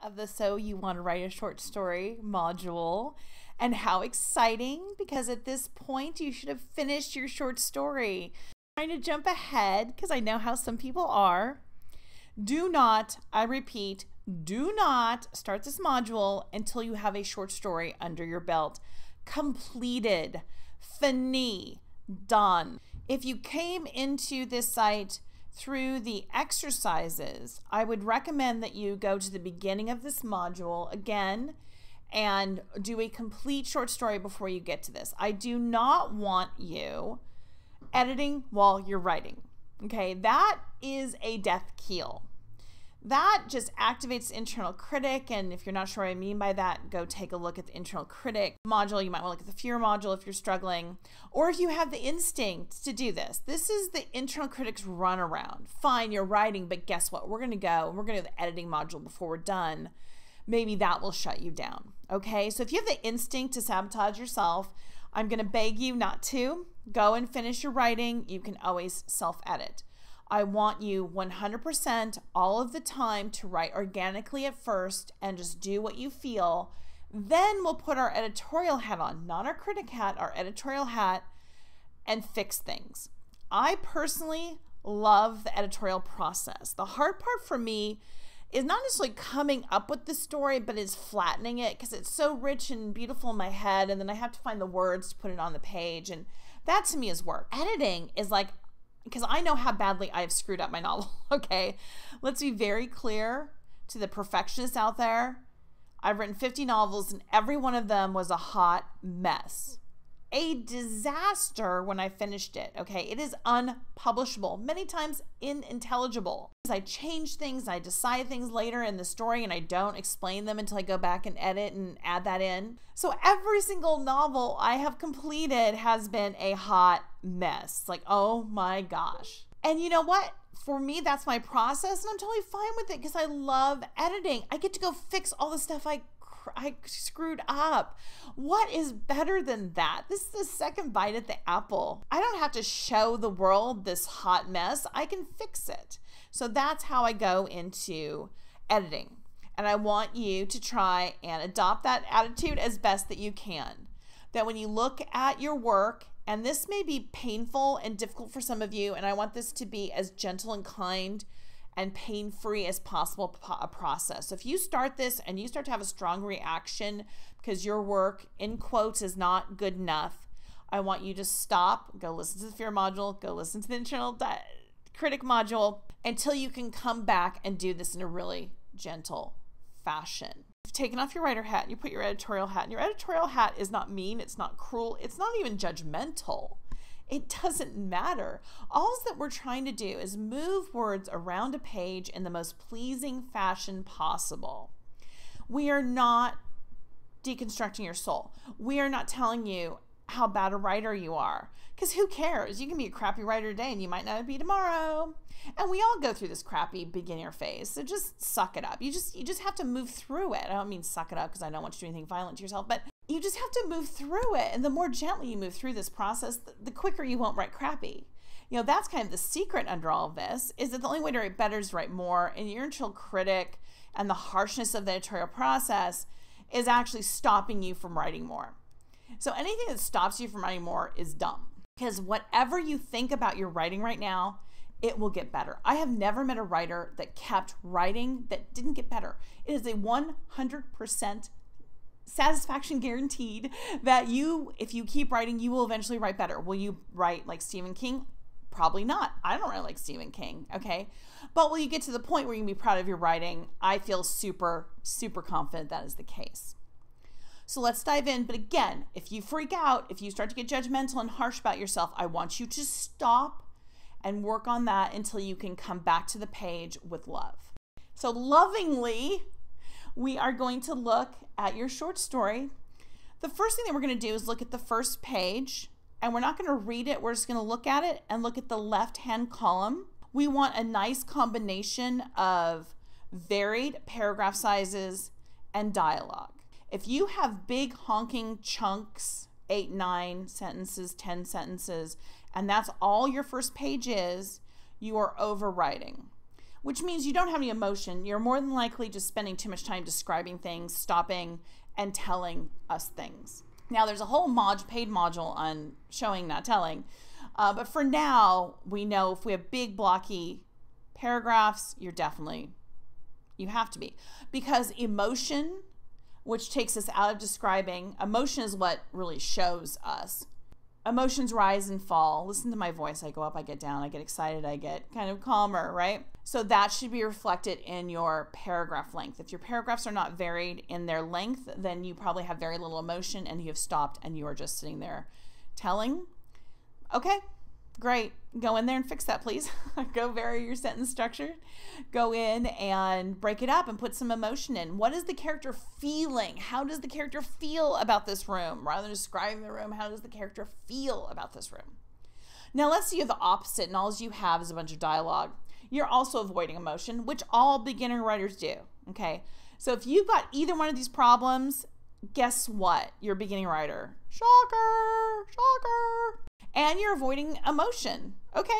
of the So You Want to Write a Short Story module. And how exciting, because at this point you should have finished your short story. I'm trying to jump ahead because I know how some people are. Do not, I repeat, do not start this module until you have a short story under your belt. Completed, fini, done. If you came into this site through the exercises, I would recommend that you go to the beginning of this module again and do a complete short story before you get to this. I do not want you editing while you're writing. Okay, that is a death keel. That just activates the internal critic, and if you're not sure what I mean by that, go take a look at the internal critic module. You might want to look at the fear module if you're struggling, or if you have the instinct to do this. This is the internal critic's runaround. Fine, you're writing, but guess what? We're going to do the editing module before we're done. Maybe that will shut you down. Okay, so if you have the instinct to sabotage yourself, I'm going to beg you not to. Go and finish your writing. You can always self-edit. I want you 100% all of the time to write organically at first and just do what you feel. Then we'll put our editorial hat on, not our critic hat, our editorial hat, and fix things. I personally love the editorial process. The hard part for me is not necessarily coming up with the story, but is flattening it because it's so rich and beautiful in my head, and then I have to find the words to put it on the page, and that to me is work. Editing is like, because I know how badly I've screwed up my novel, okay? Let's be very clear to the perfectionists out there. I've written 50 novels, and every one of them was a hot mess. A disaster when I finished it, okay? It is unpublishable, many times unintelligible. I change things, I decide things later in the story, and I don't explain them until I go back and edit and add that in. So every single novel I have completed has been a hot mess. Like, oh my gosh. And you know what? For me, that's my process, and I'm totally fine with it because I love editing. I get to go fix all the stuff I screwed up. What is better than that? This is the second bite at the apple. I don't have to show the world this hot mess. I can fix it. So that's how I go into editing. And I want you to try and adopt that attitude as best that you can. That when you look at your work, and this may be painful and difficult for some of you, and I want this to be as gentle and kind and pain-free as possible a process. So if you start this and you start to have a strong reaction because your work, in quotes, is not good enough, I want you to stop, go listen to the fear module, go listen to the internal critic module until you can come back and do this in a really gentle fashion. You've taken off your writer hat and you put your editorial hat, and your editorial hat is not mean, it's not cruel, it's not even judgmental. It doesn't matter. All that we're trying to do is move words around a page in the most pleasing fashion possible. We are not deconstructing your soul. We are not telling you how bad a writer you are, because who cares? You can be a crappy writer today and you might not be tomorrow. And we all go through this crappy beginner phase, so just suck it up. You just have to move through it. I don't mean suck it up because I don't want you to do anything violent to yourself, but you just have to move through it. And the more gently you move through this process, the quicker you won't write crappy. You know, that's kind of the secret under all of this, is that the only way to write better is to write more. And your internal critic and the harshness of the editorial process is actually stopping you from writing more. So anything that stops you from writing more is dumb, because whatever you think about your writing right now, it will get better. I have never met a writer that kept writing that didn't get better. It is a 100% satisfaction guaranteed that if you keep writing, you will eventually write better. Will you write like Stephen King? Probably not. I don't write like Stephen King, okay? But will you get to the point where you can be proud of your writing? I feel super, super confident that is the case. So let's dive in. But again, if you freak out, if you start to get judgmental and harsh about yourself, I want you to stop and work on that until you can come back to the page with love. So lovingly, we are going to look at your short story. The first thing that we're going to do is look at the first page, and we're not going to read it. We're just going to look at it and look at the left-hand column. We want a nice combination of varied paragraph sizes and dialogue. If you have big honking chunks, 8, 9 sentences, 10 sentences, and that's all your first page is, you are overwriting. which means you don't have any emotion. You're more than likely just spending too much time describing things, stopping and telling us things. Now, there's a whole paid module on showing, not telling. But for now, we know if we have big blocky paragraphs, you have to be. Because emotion, which takes us out of describing, emotion is what really shows us. Emotions rise and fall. Listen to my voice. I go up, I get down, I get excited, I get kind of calmer, right? So that should be reflected in your paragraph length. If your paragraphs are not varied in their length, then you probably have very little emotion and you have stopped and you are just sitting there telling. Okay, great. Go in there and fix that, please. Go vary your sentence structure. Go in and break it up and put some emotion in. What is the character feeling? How does the character feel about this room? Rather than describing the room, how does the character feel about this room? Now, let's say you have the opposite and all you have is a bunch of dialogue. You're also avoiding emotion, which all beginner writers do, okay? So if you've got either one of these problems, guess what? You're a beginning writer. Shocker, shocker. And you're avoiding emotion. Okay.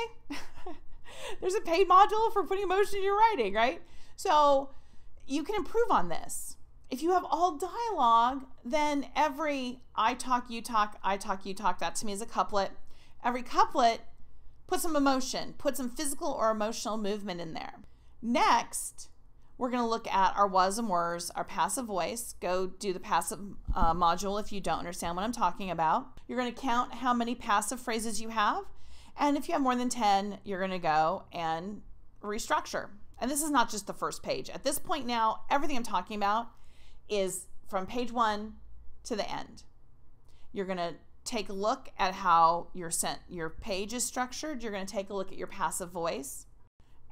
There's a paid module for putting emotion in your writing, right? So you can improve on this. If you have all dialogue, then every I talk, you talk, I talk, you talk, that to me is a couplet. Every couplet, put some emotion, put some physical or emotional movement in there. Next, we're going to look at our was and wers, our passive voice. Go do the passive module if you don't understand what I'm talking about. You're going to count how many passive phrases you have. And if you have more than 10, you're going to go and restructure. And this is not just the first page. At this point now, everything I'm talking about is from page 1 to the end. You're going to take a look at how your page is structured. You're going to take a look at your passive voice.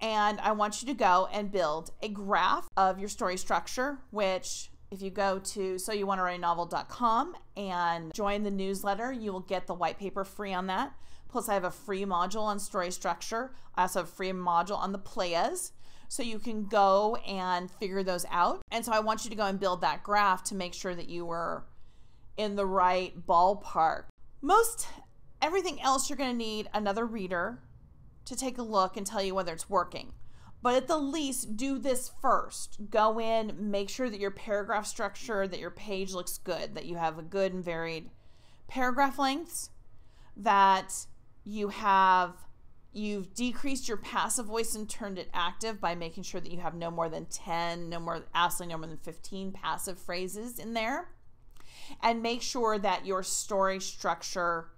And I want you to go and build a graph of your story structure, which if you go to soyouwantawritenovel.com and join the newsletter, you will get the white paper free on that. Plus I have a free module on story structure. I also have a free module on the playas. So you can go and figure those out. And so I want you to go and build that graph to make sure that you were in the right ballpark. Most everything else you're going to need another reader to take a look and tell you whether it's working. But at the least, do this first. Go in, make sure that your paragraph structure, that your page looks good, that you have a good and varied paragraph lengths, that you've decreased your passive voice and turned it active by making sure that you have no more than 10, absolutely no more than 15 passive phrases in there. And make sure that your story structure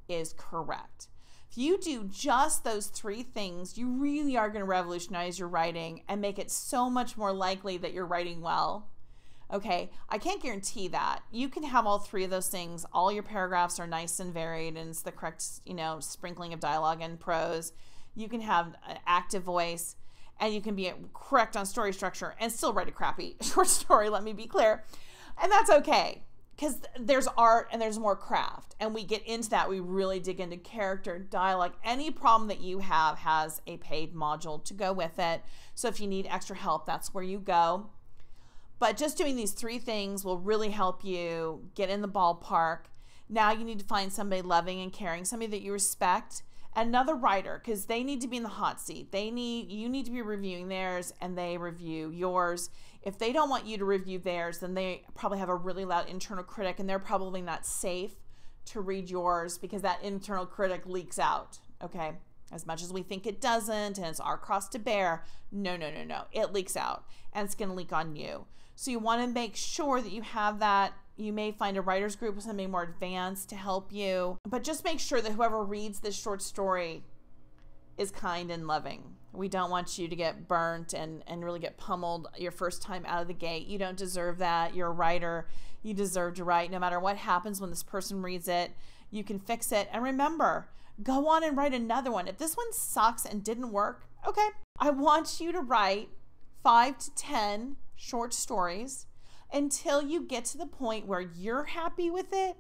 is correct. If you do just those 3 things, you really are going to revolutionize your writing and make it so much more likely that you're writing well. Okay, I can't guarantee that. You can have all 3 of those things. All your paragraphs are nice and varied and it's the correct, sprinkling of dialogue and prose. You can have an active voice and you can be correct on story structure and still write a crappy short story, let me be clear. And that's okay. Because there's art and there's more craft. And we get into that. We really dig into character, dialogue. Any problem that you have has a paid module to go with it. So if you need extra help, that's where you go. But just doing these 3 things will really help you get in the ballpark. Now you need to find somebody loving and caring, somebody that you respect. Another writer, because they need to be in the hot seat. You need to be reviewing theirs and they review yours. If they don't want you to review theirs, then they probably have a really loud internal critic and they're probably not safe to read yours because that internal critic leaks out, okay? As much as we think it doesn't and it's our cross to bear, no. It leaks out and it's going to leak on you. So you want to make sure that you have that. You may find a writer's group with something more advanced to help you, but just make sure that whoever reads this short story is kind and loving. We don't want you to get burnt and really get pummeled your first time out of the gate. You don't deserve that. You're a writer. You deserve to write. No matter what happens when this person reads it, you can fix it. And remember, go on and write another one. If this one sucks and didn't work, okay. I want you to write 5 to 10 short stories until you get to the point where you're happy with it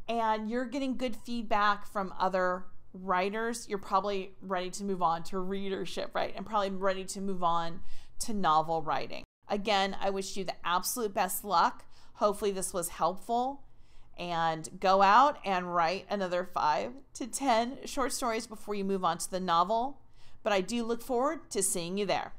and you're getting good feedback from other writers. You're probably ready to move on to readership, right? And probably ready to move on to novel writing. Again, I wish you the absolute best luck. Hopefully this was helpful. And go out and write another 5 to 10 short stories before you move on to the novel. But I do look forward to seeing you there.